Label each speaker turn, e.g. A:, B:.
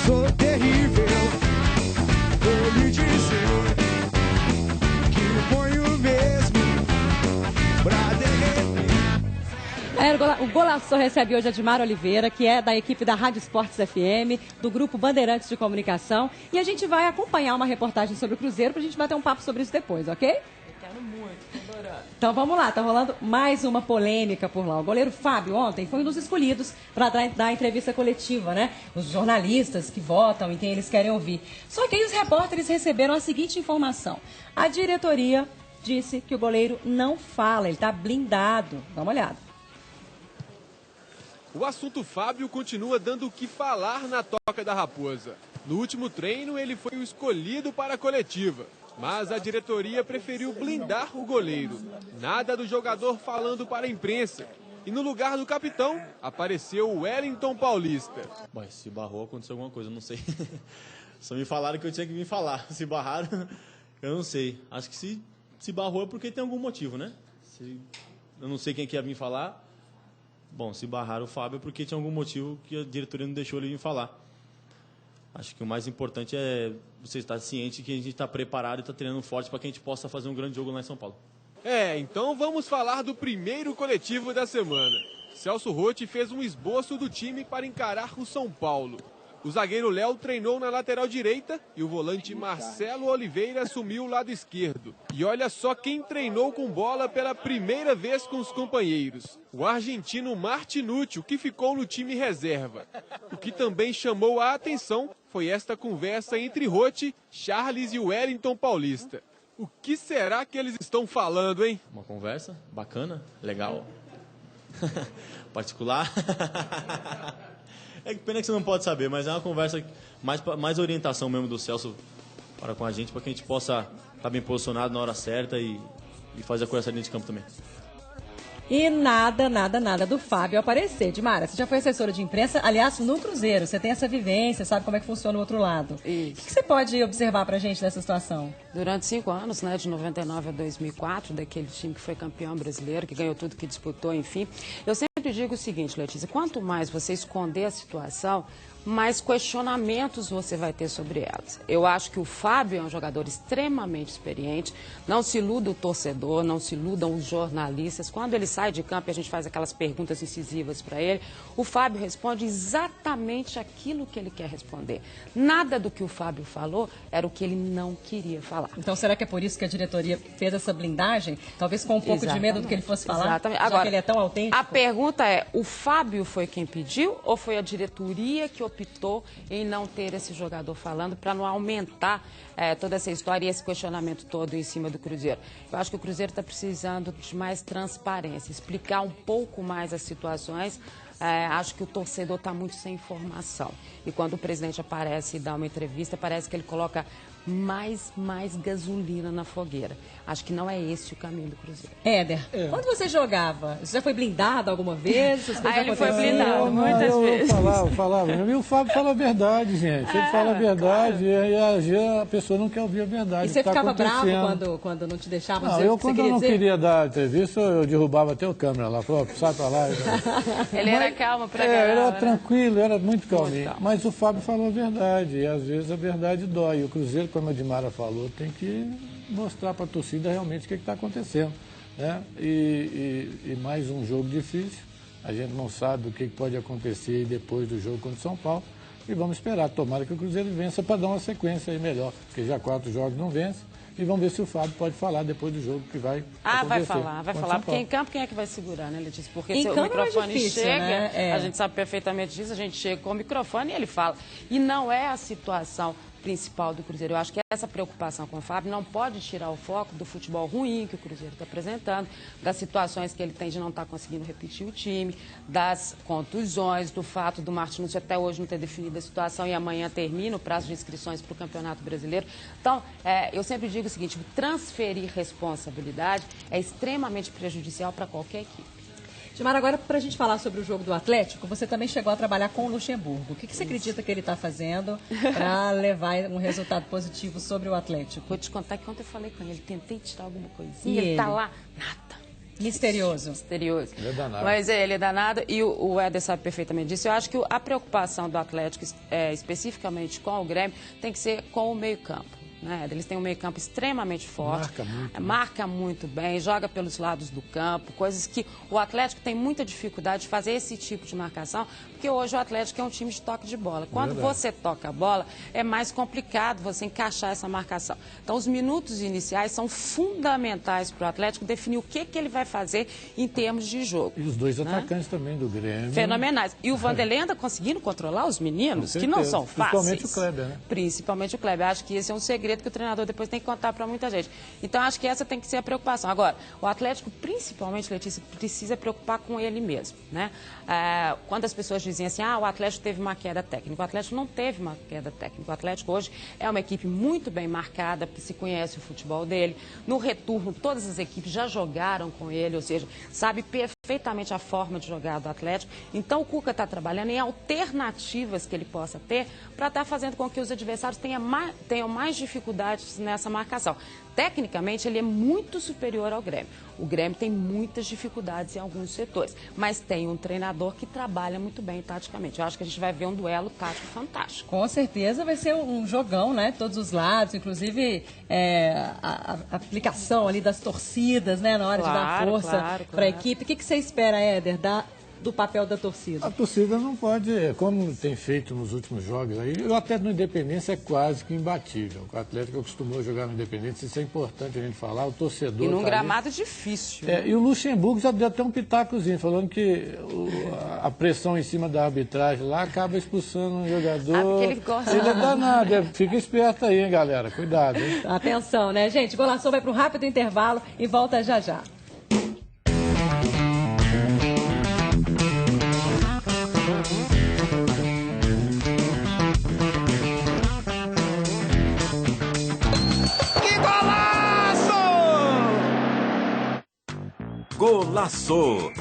A: sou terrível. Vou lhe dizer que ponho mesmo pra derreter.
B: O Golaço recebe hoje a Edmar Oliveira, que é da equipe da Rádio Esportes FM, do Grupo Bandeirantes de Comunicação. E a gente vai acompanhar uma reportagem sobre o Cruzeiro pra gente bater um papo sobre isso depois, ok?
C: Eu quero muito, tô adorando.
B: Então vamos lá, tá rolando mais uma polêmica por lá. O goleiro Fábio ontem foi um dos escolhidos para dar a entrevista coletiva, né? Os jornalistas que votam em quem eles querem ouvir. Só que aí os repórteres receberam a seguinte informação. A diretoria disse que o goleiro não fala, ele tá blindado. Dá uma olhada.
D: O assunto Fábio continua dando o que falar na Toca da Raposa. No último treino, ele foi o escolhido para a coletiva. Mas a diretoria preferiu blindar o goleiro. Nada do jogador falando para a imprensa. E no lugar do capitão, apareceu o Wellington Paulista.
E: Bom, se barrou, aconteceu alguma coisa, eu não sei. Só me falaram que eu tinha que vir falar. Se barraram, eu não sei. Acho que se barrou é porque tem algum motivo, né? Eu não sei quem que ia vir falar. Bom, se barraram o Fábio é porque tinha algum motivo que a diretoria não deixou ele vir falar. Acho que o mais importante é você estar ciente que a gente está preparado e está treinando forte para que a gente possa fazer um grande jogo lá em São Paulo.
D: Então vamos falar do primeiro coletivo da semana. Celso Rotti fez um esboço do time para encarar o São Paulo. O zagueiro Léo treinou na lateral direita e o volante Marcelo Oliveira assumiu o lado esquerdo. E olha só quem treinou com bola pela primeira vez com os companheiros. O argentino Martinúcio, que ficou no time reserva. O que também chamou a atenção foi esta conversa entre Rotti, Charles e o Wellington Paulista. O que será que eles estão falando, hein?
E: Uma conversa bacana, legal, particular. É que pena que você não pode saber, mas é uma conversa mais orientação mesmo do Celso para com a gente, para que a gente possa estar bem posicionado na hora certa e fazer a coisa dentro de campo também.
B: E nada do Fábio aparecer. Dimara, você já foi assessora de imprensa, aliás, no Cruzeiro. Você tem essa vivência, sabe como é que funciona o outro lado.
C: Isso.
B: O que você pode observar pra gente dessa situação?
C: Durante 5 anos, né, de 99 a 2004, daquele time que foi campeão brasileiro, que ganhou tudo que disputou, enfim. Eu sempre digo o seguinte, Letícia, quanto mais você esconder a situação, mais questionamentos você vai ter sobre elas. Eu acho que o Fábio é um jogador extremamente experiente, não se iluda o torcedor, não se iludam os jornalistas. Quando ele sai de campo e a gente faz aquelas perguntas incisivas para ele, o Fábio responde exatamente aquilo que ele quer responder. Nada do que o Fábio falou era o que ele não queria falar.
B: Então, será que é por isso que a diretoria fez essa blindagem? Talvez com um pouco de medo do que ele fosse falar?
C: Exatamente.
B: Agora, já que ele é tão autêntico?
C: A pergunta é, o Fábio foi quem pediu ou foi a diretoria que optou em não ter esse jogador falando para não aumentar toda essa história e esse questionamento todo em cima do Cruzeiro? Eu acho que o Cruzeiro está precisando de mais transparência, explicar um pouco mais as situações. Acho que o torcedor está muito sem informação. E quando o presidente aparece e dá uma entrevista, parece que ele coloca mais gasolina na fogueira. Acho que não é esse o caminho do Cruzeiro.
B: Éder, quando você jogava, você já foi blindado alguma vez?
C: Ele foi blindado muitas vezes.
F: Eu falava. E o Fábio fala a verdade, gente. Ele fala a verdade, claro. E a pessoa não quer ouvir a verdade.
B: E você ficava bravo quando não te deixavam dizer o que você queria dizer?
F: Quando eu não queria dar entrevista, eu derrubava até o câmera lá. Falava, sai pra lá.
C: Ele era calmo pra caramba.
F: Ele era tranquilo, era muito calminho. Mas o Fábio falou a verdade. E às vezes a verdade dói. E o Cruzeiro, como a Dimara falou, tem que mostrar para a torcida realmente o que está acontecendo. Né? E mais um jogo difícil. A gente não sabe o que pode acontecer depois do jogo contra o São Paulo. E vamos esperar. Tomara que o Cruzeiro vença para dar uma sequência aí melhor. Porque já 4 jogos não vence. E vamos ver se o Fábio pode falar depois do jogo que vai acontecer.
C: Vai falar. Porque em campo quem é que vai segurar, né, Letícia? Porque se o microfone
B: difícil,
C: chega,
B: né?
C: A gente sabe perfeitamente disso, a gente chega com o microfone e ele fala. E não é a situação principal do Cruzeiro. Eu acho que essa preocupação com o Fábio não pode tirar o foco do futebol ruim que o Cruzeiro está apresentando, das situações que ele tem de não estar conseguindo repetir o time, das contusões, do fato do Martinúcio até hoje não ter definido a situação e amanhã termina o prazo de inscrições para o Campeonato Brasileiro. Então, eu sempre digo o seguinte, transferir responsabilidade é extremamente prejudicial para qualquer equipe.
B: Dimara, agora para a gente falar sobre o jogo do Atlético, você também chegou a trabalhar com o Luxemburgo. O que você acredita que ele está fazendo para levar um resultado positivo sobre o Atlético?
C: Vou te contar que ontem eu falei com ele, tentei tirar alguma coisinha, ele está lá,
B: Misterioso.
C: Misterioso.
F: Ele é danado.
C: Mas ele é danado e o Éder sabe perfeitamente disso. Eu acho que a preocupação do Atlético, especificamente com o Grêmio, tem que ser com o meio-campo. Né? Eles têm um meio-campo extremamente forte, marca muito bem, joga pelos lados do campo, coisas que o Atlético tem muita dificuldade de fazer esse tipo de marcação, porque hoje o Atlético é um time de toque de bola. Quando você toca a bola, é mais complicado você encaixar essa marcação. Então, os minutos iniciais são fundamentais para o Atlético definir o que ele vai fazer em termos de jogo.
F: E os dois atacantes também do Grêmio.
C: Fenomenais. E o Vanderlei anda conseguindo controlar os meninos, que não são fáceis.
F: Principalmente o Kleber, né?
C: Principalmente o Kleber. Acho que esse é um segredo que o treinador depois tem que contar para muita gente. Então, acho que essa tem que ser a preocupação. Agora, o Atlético, principalmente, Letícia, precisa preocupar com ele mesmo, né? Quando as pessoas dizem assim, o Atlético teve uma queda técnica. O Atlético não teve uma queda técnica. O Atlético hoje é uma equipe muito bem marcada, que se conhece o futebol dele. No retorno, todas as equipes já jogaram com ele, ou seja, sabe perfeitamente a forma de jogar do Atlético. Então, o Cuca está trabalhando em alternativas que ele possa ter para estar fazendo com que os adversários tenham mais dificuldades nessa marcação. Tecnicamente, ele é muito superior ao Grêmio. O Grêmio tem muitas dificuldades em alguns setores, mas tem um treinador que trabalha muito bem taticamente. Eu acho que a gente vai ver um duelo tático fantástico.
B: Com certeza vai ser um jogão, né? Todos os lados, inclusive a aplicação ali das torcidas, né? Na hora de dar força para a equipe. O que você espera, Éder, do papel da torcida?
F: A torcida não pode, como tem feito nos últimos jogos aí, o Atlético no Independência é quase que imbatível. O Atlético acostumou a jogar no Independência, isso é importante a gente falar, o torcedor...
C: E num gramado difícil.
F: E o Luxemburgo já deu até um pitacozinho, falando que a pressão em cima da arbitragem lá acaba expulsando um jogador.
C: Porque ele gosta.
F: Ele é danado, fica esperto aí, hein, galera, cuidado, hein?
B: Atenção, né, gente? Golaçou vai para um rápido intervalo e volta já já.
G: Golaço!